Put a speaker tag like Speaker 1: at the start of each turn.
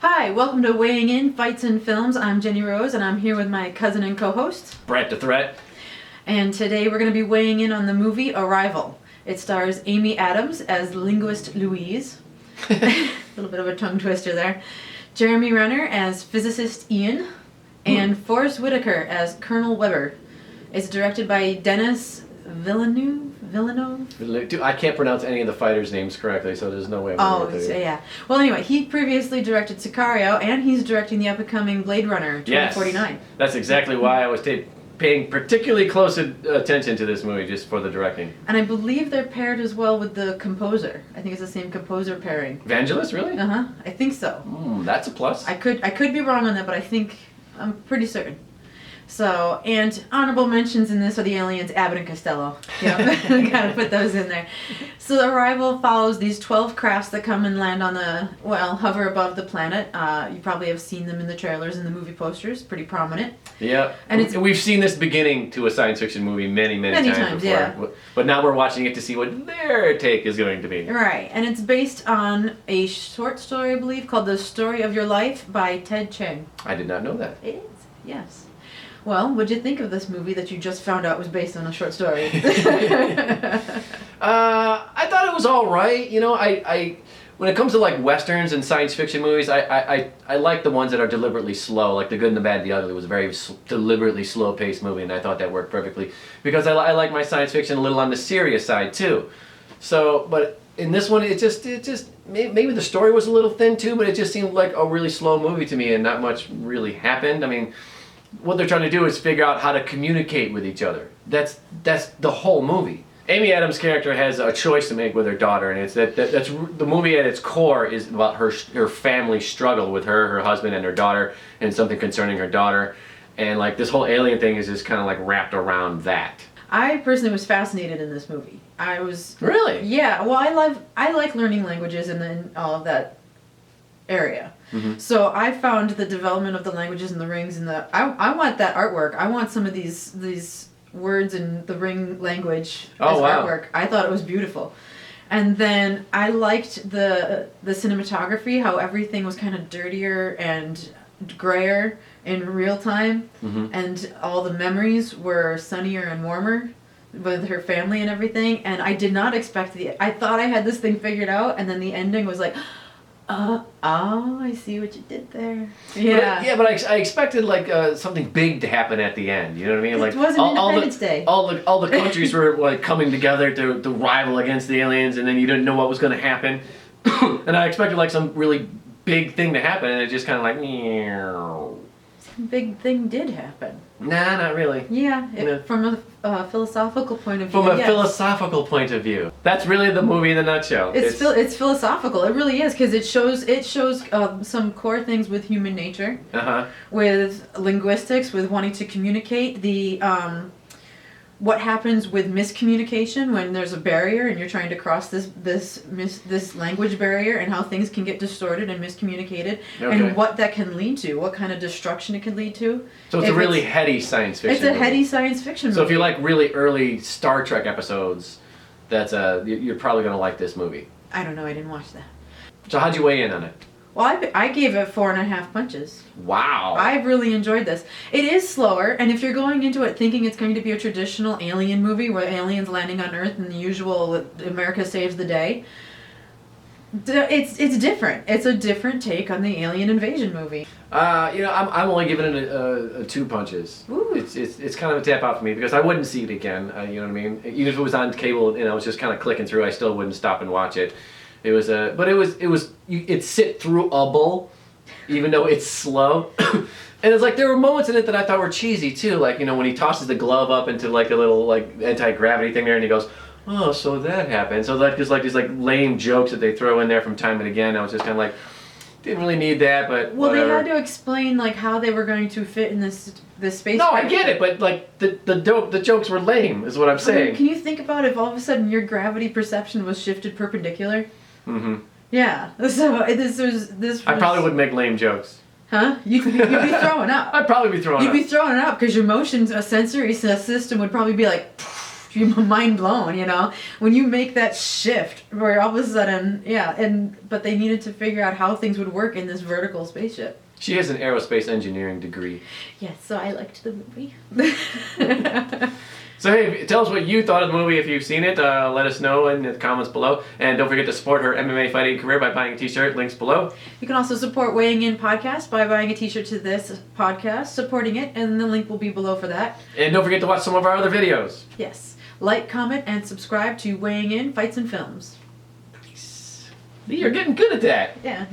Speaker 1: Hi, welcome to Weighing In Fights and Films. I'm Jenny Rose, and I'm here with my cousin and co-host,
Speaker 2: Brett the Threat.
Speaker 1: And today we're going to be weighing in on the movie Arrival. It stars Amy Adams as linguist Louise. A little bit of a tongue twister there. Jeremy Renner as physicist Ian. And Forrest Whitaker as Colonel Weber. It's directed by Denis Villeneuve?
Speaker 2: Dude, I can't pronounce any of the fighters' names correctly, so there's no way I'm going to
Speaker 1: so yeah. Well, anyway, he previously directed Sicario, and he's directing the upcoming Blade Runner 2049.
Speaker 2: Yes, that's exactly why I was paying particularly close attention to this movie, just for the directing.
Speaker 1: And I believe they're paired as well with the composer. I think it's the same composer pairing.
Speaker 2: Vangelis, really?
Speaker 1: Uh-huh. I think so.
Speaker 2: That's a plus.
Speaker 1: I could be wrong on that, but I'm pretty certain. So, and honorable mentions in this are the aliens Abbott and Costello. Yeah, we gotta put those in there. So the Arrival follows these 12 crafts that come and land on hover above the planet. You probably have seen them in the trailers and the movie posters, pretty prominent.
Speaker 2: Yeah, and we've seen this beginning to a science fiction movie many times before.
Speaker 1: Yeah.
Speaker 2: But now we're watching it to see what their take is going to be.
Speaker 1: Right, and it's based on a short story, I believe, called The Story of Your Life by Ted Chiang.
Speaker 2: I did not know that.
Speaker 1: It is, yes. Well, what'd you think of this movie that you just found out was based on a short story?
Speaker 2: I thought it was all right. You know, I when it comes to like westerns and science fiction movies, I like the ones that are deliberately slow. Like The Good and the Bad and the Ugly was a very deliberately slow-paced movie, and I thought that worked perfectly because I like my science fiction a little on the serious side too. So, but in this one, it just maybe the story was a little thin too, but it just seemed like a really slow movie to me, and not much really happened. I mean, what they're trying to do is figure out how to communicate with each other. That's the whole movie. Amy Adams' character has a choice to make with her daughter, and it's that's the movie at its core is about her family struggle with her husband, and her daughter, and something concerning her daughter, and like this whole alien thing is just kind of like wrapped around that.
Speaker 1: I personally was fascinated in this movie. I was
Speaker 2: really
Speaker 1: well. I like learning languages and then all of that area.
Speaker 2: Mm-hmm.
Speaker 1: So I found the development of the languages and the rings and I want that artwork. I want some of these words in the ring language as artwork. I thought it was beautiful. And then I liked the cinematography, how everything was kind of dirtier and grayer in real time, and all the memories were sunnier and warmer with her family and everything. And I did not expect I thought I had this thing figured out, and then the ending was like, I see what you did there. Yeah.
Speaker 2: But I expected like something big to happen at the end. You know what I mean? Like
Speaker 1: it wasn't Independence Day.
Speaker 2: All the countries were like coming together to rival against the aliens, and then you didn't know what was going to happen. And I expected like some really big thing to happen, and it just kind of like meow.
Speaker 1: Some big thing did happen.
Speaker 2: Nah, not really.
Speaker 1: Yeah, from a philosophical point of view.
Speaker 2: From a philosophical point of view, that's really the movie in a nutshell.
Speaker 1: It's philosophical. It really is, because it shows some core things with human nature, with linguistics, with wanting to communicate. What happens with miscommunication when there's a barrier and you're trying to cross this language barrier, and how things can get distorted and miscommunicated, and what that can lead to, what kind of destruction it can lead to.
Speaker 2: So it's a really heady science fiction movie.
Speaker 1: It's a heady science fiction movie.
Speaker 2: So if you like really early Star Trek episodes, you're probably going to like this movie.
Speaker 1: I don't know, I didn't watch that.
Speaker 2: So how'd you weigh in on it?
Speaker 1: Well, I gave it 4.5 punches.
Speaker 2: Wow.
Speaker 1: I really enjoyed this. It is slower, and if you're going into it thinking it's going to be a traditional alien movie where aliens landing on Earth and the usual America saves the day, it's different. It's a different take on the alien invasion movie.
Speaker 2: I'm only giving it a 2 punches.
Speaker 1: Ooh.
Speaker 2: It's kind of a tap out for me because I wouldn't see it again. You know what I mean? Even if it was on cable and I was just kind of clicking through, I still wouldn't stop and watch it. It was it sit through-able, even though it's slow. And it's like there were moments in it that I thought were cheesy too, like when he tosses the glove up into like a little like anti-gravity thing there, and he goes, "Oh, so that happened." So like there's like these like lame jokes that they throw in there from time and again. I was just kind of like, didn't really need that, but whatever.
Speaker 1: They had to explain like how they were going to fit in this space.
Speaker 2: No, I get it, but like the jokes were lame, is what I'm saying.
Speaker 1: Can you think about if all of a sudden your gravity perception was shifted perpendicular?
Speaker 2: Mm-hmm.
Speaker 1: Yeah. So this.
Speaker 2: I probably would make lame jokes.
Speaker 1: Huh? You'd be throwing up.
Speaker 2: I'd probably be throwing up.
Speaker 1: You'd be throwing up because your motion sensory system would probably be like. you're mind blown, when you make that shift where all of a sudden, but they needed to figure out how things would work in this vertical spaceship.
Speaker 2: She has an aerospace engineering degree.
Speaker 1: Yes, so I liked the movie.
Speaker 2: So hey, tell us what you thought of the movie if you've seen it. Let us know in the comments below. And don't forget to support her MMA fighting career by buying a t-shirt. Links below.
Speaker 1: You can also support Weighing In Podcast by buying a t-shirt to this podcast, supporting it, and the link will be below for that.
Speaker 2: And don't forget to watch some of our other videos.
Speaker 1: Yes. Like, comment, and subscribe to Weighing In Fights and Films.
Speaker 2: Nice. You're getting good at that.
Speaker 1: Yeah.